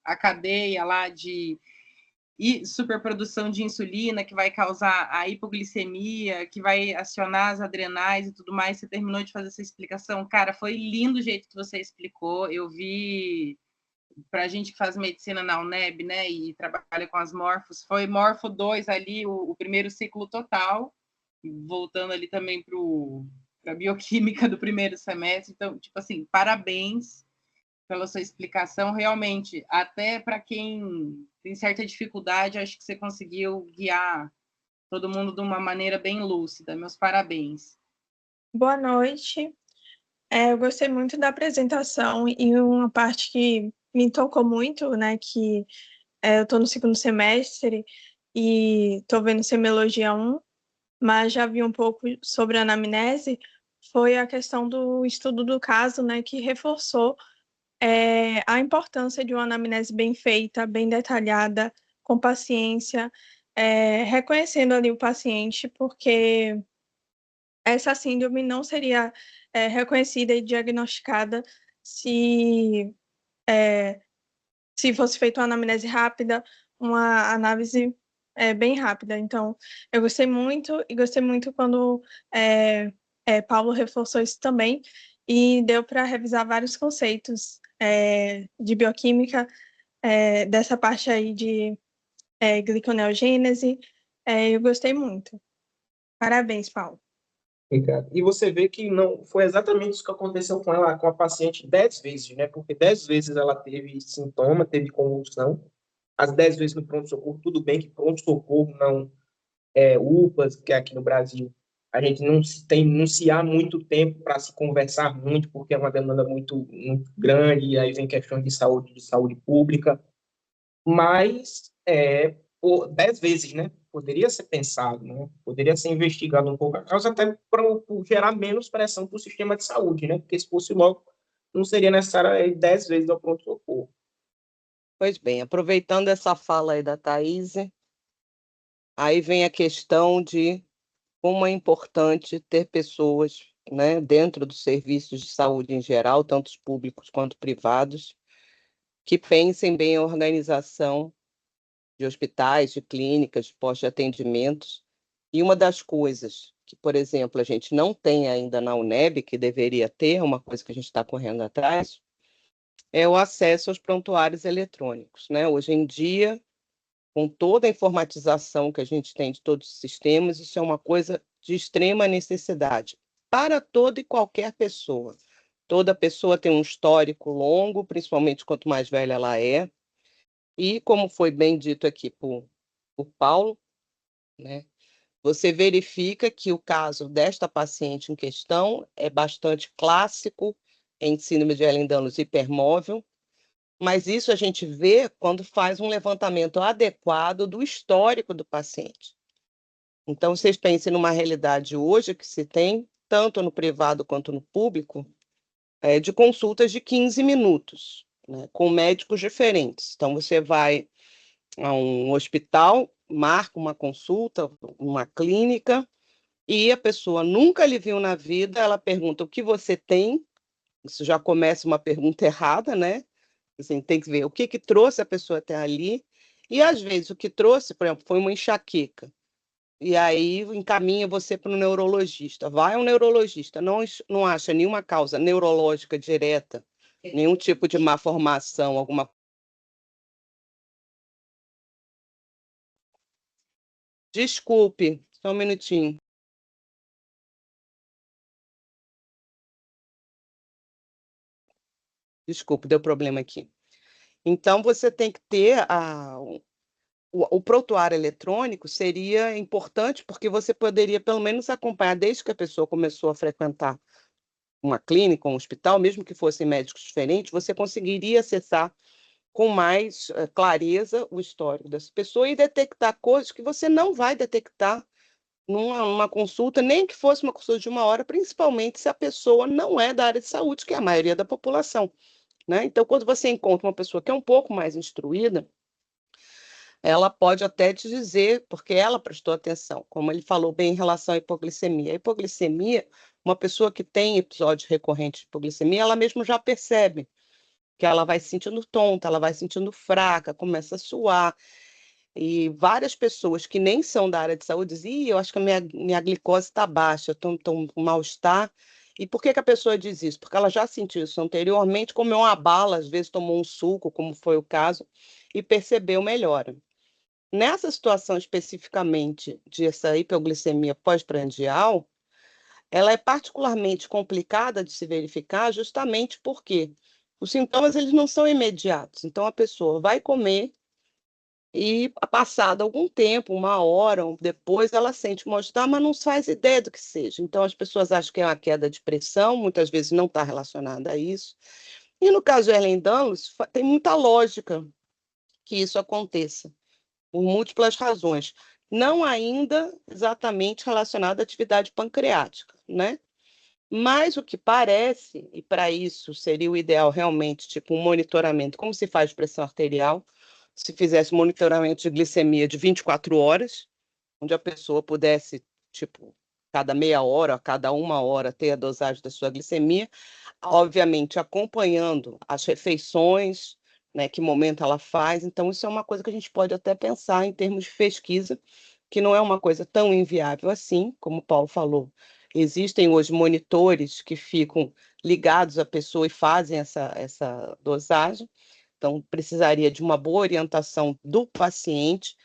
a cadeia lá de superprodução de insulina, que vai causar a hipoglicemia, que vai acionar as adrenais e tudo mais, você terminou de fazer essa explicação. Cara, foi lindo o jeito que você explicou. Eu vi, para a gente que faz medicina na UNEB, né, e trabalha com as morfos, foi morfo 2 ali, o primeiro ciclo total, voltando ali também para a bioquímica do primeiro semestre. Então, tipo assim, parabéns pela sua explicação. Realmente, até para quem tem certa dificuldade, acho que você conseguiu guiar todo mundo de uma maneira bem lúcida. Meus parabéns. Boa noite. Eu gostei muito da apresentação e uma parte que me tocou muito, né, que eu estou no segundo semestre e estou vendo Semiologia 1, mas já vi um pouco sobre a anamnese, foi a questão do estudo do caso, né, que reforçou a importância de uma anamnese bem feita, bem detalhada, com paciência, reconhecendo ali o paciente, porque essa síndrome não seria reconhecida e diagnosticada se, se fosse feita uma anamnese rápida, uma análise bem rápida. Então, eu gostei muito, e gostei muito quando Paulo reforçou isso também, e deu para revisar vários conceitos de bioquímica, dessa parte aí de gliconeogênese. Eu gostei muito. Parabéns, Paulo. Obrigado. E você vê que não foi exatamente isso que aconteceu com ela, com a paciente 10 vezes, né? Porque 10 vezes ela teve sintoma, teve convulsão. As 10 vezes no pronto-socorro, tudo bem que pronto-socorro não UPAs, que é aqui no Brasil, a gente não se há muito tempo para se conversar muito, porque é uma demanda muito, muito grande, e aí vem questões de saúde pública, mas 10 vezes, né? Poderia ser pensado, né? Poderia ser investigado um pouco a causa, até por gerar menos pressão para o sistema de saúde, né? Porque se fosse logo, não seria necessário ir 10 vezes ao pronto-socorro. Pois bem, aproveitando essa fala aí da Thaís, aí vem a questão de como é importante ter pessoas, né, dentro dos serviços de saúde em geral, tanto os públicos quanto privados, que pensem bem a organização de hospitais, de clínicas, de postos de atendimentos. E uma das coisas que, por exemplo, a gente não tem ainda na UNEB, que deveria ter, uma coisa que a gente está correndo atrás, é o acesso aos prontuários eletrônicos, né? Hoje em dia, com toda a informatização que a gente tem de todos os sistemas, isso é uma coisa de extrema necessidade para toda e qualquer pessoa. Toda pessoa tem um histórico longo, principalmente quanto mais velha ela é, e como foi bem dito aqui por Paulo, né? Você verifica que o caso desta paciente em questão é bastante clássico em síndrome de Ehlers-Danlos hipermóvel, mas isso a gente vê quando faz um levantamento adequado do histórico do paciente. Então, vocês pensem numa realidade hoje que se tem, tanto no privado quanto no público, de consultas de 15 minutos, né, com médicos diferentes. Então, você vai a um hospital, marca uma consulta, uma clínica, e a pessoa nunca lhe viu na vida, ela pergunta o que você tem, isso já começa uma pergunta errada, né? Assim, tem que ver o que trouxe a pessoa até ali, e às vezes o que trouxe, por exemplo, foi uma enxaqueca, e aí encaminha você para o neurologista. Vai ao neurologista, não acha nenhuma causa neurológica direta, nenhum tipo de má formação, alguma. Desculpe, só um minutinho. Desculpe, deu problema aqui. Então, você tem que ter o prontuário eletrônico seria importante, porque você poderia, pelo menos, acompanhar desde que a pessoa começou a frequentar uma clínica, um hospital, mesmo que fossem médicos diferentes, você conseguiria acessar com mais clareza o histórico dessa pessoa e detectar coisas que você não vai detectar numa consulta, nem que fosse uma consulta de 1 hora, principalmente se a pessoa não é da área de saúde, que é a maioria da população, né? Então, quando você encontra uma pessoa que é um pouco mais instruída, ela pode até te dizer, porque ela prestou atenção, como ele falou bem em relação à hipoglicemia. A hipoglicemia, uma pessoa que tem episódios recorrentes de hipoglicemia, ela mesmo já percebe que ela vai se sentindo tonta, ela vai se sentindo fraca, começa a suar. E várias pessoas que nem são da área de saúde dizem, eu acho que a minha glicose está baixa, eu estou com mal-estar. E por que a pessoa diz isso? Porque ela já sentiu isso anteriormente, comeu uma bala, às vezes tomou um suco, como foi o caso, e percebeu melhora. Nessa situação especificamente de essa hipoglicemia pós-prandial, ela é particularmente complicada de se verificar justamente porque os sintomas eles não são imediatos. Então, a pessoa vai comer e, passado algum tempo, 1 hora ou depois, ela sente mal-estar, mas não faz ideia do que seja. Então, as pessoas acham que é uma queda de pressão, muitas vezes não está relacionada a isso. E no caso de Ehlers-Danlos, tem muita lógica que isso aconteça, por múltiplas razões. Não ainda exatamente relacionada à atividade pancreática, né? Mas o que parece, e para isso seria o ideal realmente, tipo um monitoramento, como se faz pressão arterial, se fizesse monitoramento de glicemia de 24 horas, onde a pessoa pudesse, tipo, cada meia hora, a cada 1 hora, ter a dosagem da sua glicemia, obviamente acompanhando as refeições, né, que momento ela faz. Então, isso é uma coisa que a gente pode até pensar em termos de pesquisa, que não é uma coisa tão inviável assim, como o Paulo falou. Existem hoje monitores que ficam ligados à pessoa e fazem essa dosagem. Então, precisaria de uma boa orientação do paciente,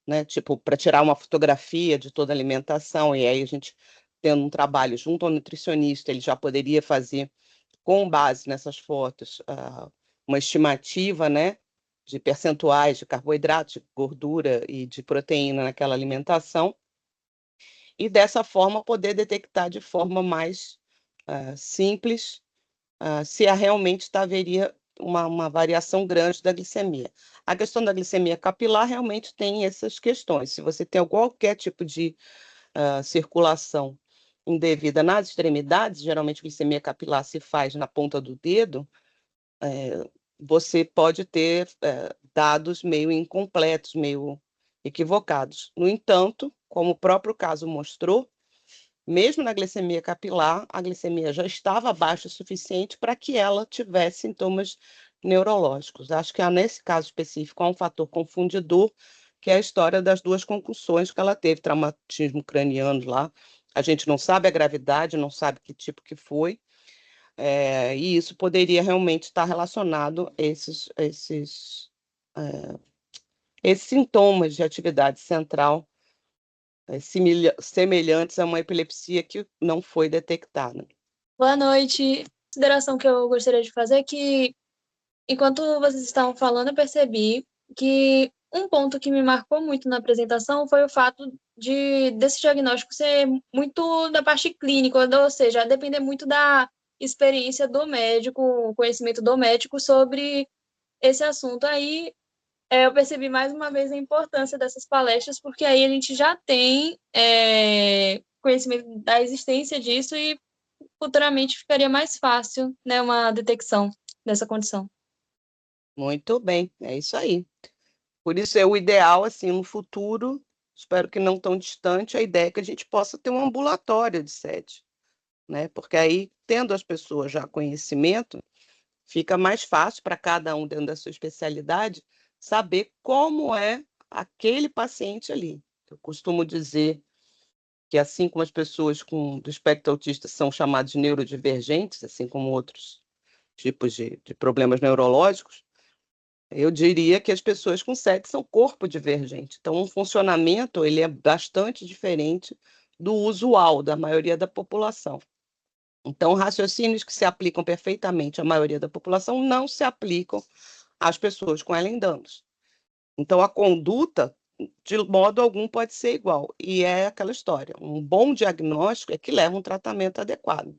né? Tipo, para tirar uma fotografia de toda a alimentação, e aí a gente, tendo um trabalho junto ao nutricionista, ele já poderia fazer, com base nessas fotos, uma estimativa, né? De percentuais de carboidrato, de gordura e de proteína naquela alimentação, e dessa forma poder detectar de forma mais simples se realmente haveria uma variação grande da glicemia. A questão da glicemia capilar realmente tem essas questões. Se você tem qualquer tipo de circulação indevida nas extremidades, geralmente glicemia capilar se faz na ponta do dedo, você pode ter dados meio incompletos, meio equivocados. No entanto, como o próprio caso mostrou, mesmo na glicemia capilar, a glicemia já estava baixa o suficiente para que ela tivesse sintomas neurológicos. Acho que nesse caso específico há um fator confundidor, que é a história das 2 concussões que ela teve, traumatismo craniano lá. A gente não sabe a gravidade, não sabe que tipo que foi. E isso poderia realmente estar relacionado a esses sintomas de atividade central semelhantes a uma epilepsia que não foi detectada. Boa noite. A consideração que eu gostaria de fazer é que, enquanto vocês estavam falando, eu percebi que um ponto que me marcou muito na apresentação foi o fato desse diagnóstico ser muito da parte clínica, ou seja, depender muito da experiência do médico, conhecimento do médico sobre esse assunto. Aí eu percebi mais uma vez a importância dessas palestras, porque aí a gente já tem conhecimento da existência disso e futuramente ficaria mais fácil, né, uma detecção dessa condição. Muito bem, é isso aí. Por isso é o ideal, assim, no futuro, espero que não tão distante, a ideia é que a gente possa ter um ambulatório de SED, né? Porque aí, tendo as pessoas já conhecimento, fica mais fácil para cada um dentro da sua especialidade saber como é aquele paciente ali. Eu costumo dizer que, assim como as pessoas do espectro autista são chamadas de neurodivergentes, assim como outros tipos de problemas neurológicos, eu diria que as pessoas com SED são corpo divergente. Então, o funcionamento ele é bastante diferente do usual da maioria da população. Então, raciocínios que se aplicam perfeitamente à maioria da população não se aplicam às pessoas com Ehlers-Danlos. Então, a conduta, de modo algum, pode ser igual. E é aquela história. Um bom diagnóstico é que leva um tratamento adequado.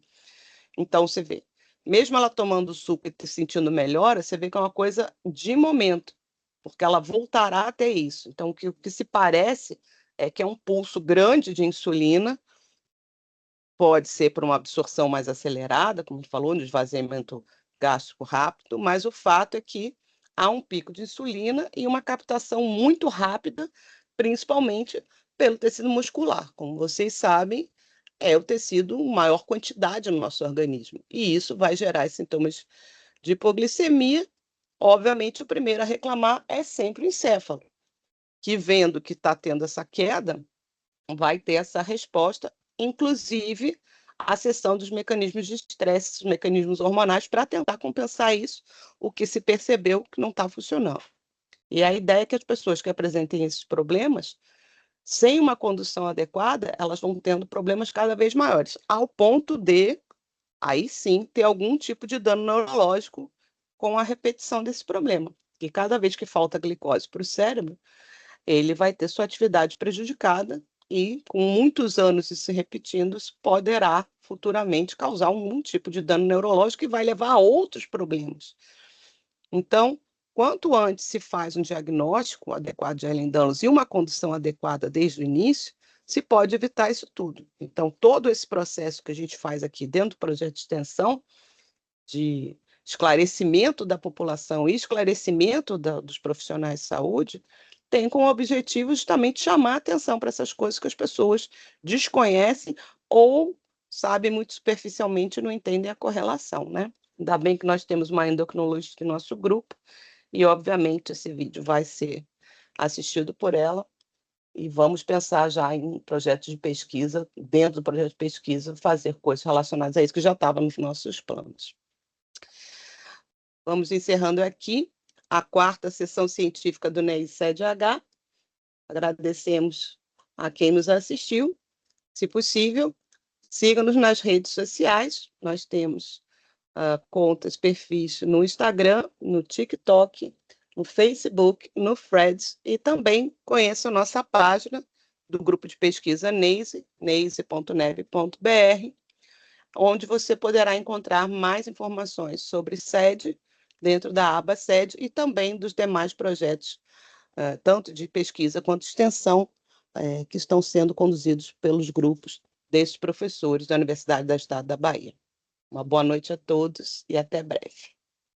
Então, você vê, mesmo ela tomando o suco e se sentindo melhor, você vê que é uma coisa de momento, porque ela voltará a ter isso. Então, o que se parece é que é um pulso grande de insulina, pode ser por uma absorção mais acelerada, como falou, no esvaziamento gástrico rápido, mas o fato é que há um pico de insulina e uma captação muito rápida, principalmente pelo tecido muscular. Como vocês sabem, é o tecido em maior quantidade no nosso organismo. E isso vai gerar sintomas de hipoglicemia. Obviamente, o primeiro a reclamar é sempre o encéfalo, que vendo que está tendo essa queda, vai ter essa resposta, inclusive a acessão dos mecanismos de estresse, os mecanismos hormonais, para tentar compensar isso, o que se percebeu que não está funcionando. E a ideia é que as pessoas que apresentem esses problemas, sem uma condução adequada, elas vão tendo problemas cada vez maiores, ao ponto de, aí sim, ter algum tipo de dano neurológico com a repetição desse problema. E cada vez que falta glicose para o cérebro, ele vai ter sua atividade prejudicada e, com muitos anos isso se repetindo, isso poderá futuramente causar algum tipo de dano neurológico que vai levar a outros problemas. Então, quanto antes se faz um diagnóstico adequado de Ehlers-Danlos e uma condução adequada desde o início, se pode evitar isso tudo. Então, todo esse processo que a gente faz aqui dentro do projeto de extensão, de esclarecimento da população e esclarecimento dos profissionais de saúde, tem como objetivo justamente chamar a atenção para essas coisas que as pessoas desconhecem ou sabem muito superficialmente e não entendem a correlação, né? Ainda bem que nós temos uma endocrinologista em nosso grupo e, obviamente, esse vídeo vai ser assistido por ela e vamos pensar já em projetos de pesquisa, dentro do projeto de pesquisa, fazer coisas relacionadas a isso que já estava nos nossos planos. Vamos encerrando aqui a 4ª sessão científica do NEI SED-H. Agradecemos a quem nos assistiu. Se possível, siga-nos nas redes sociais. Nós temos contas, perfis no Instagram, no TikTok, no Facebook, no Threads, e também conheça a nossa página do grupo de pesquisa NEISE, neise.neb.br, onde você poderá encontrar mais informações sobre SED, dentro da aba SED, e também dos demais projetos, tanto de pesquisa quanto de extensão, que estão sendo conduzidos pelos grupos desses professores da Universidade do Estado da Bahia. Uma boa noite a todos e até breve.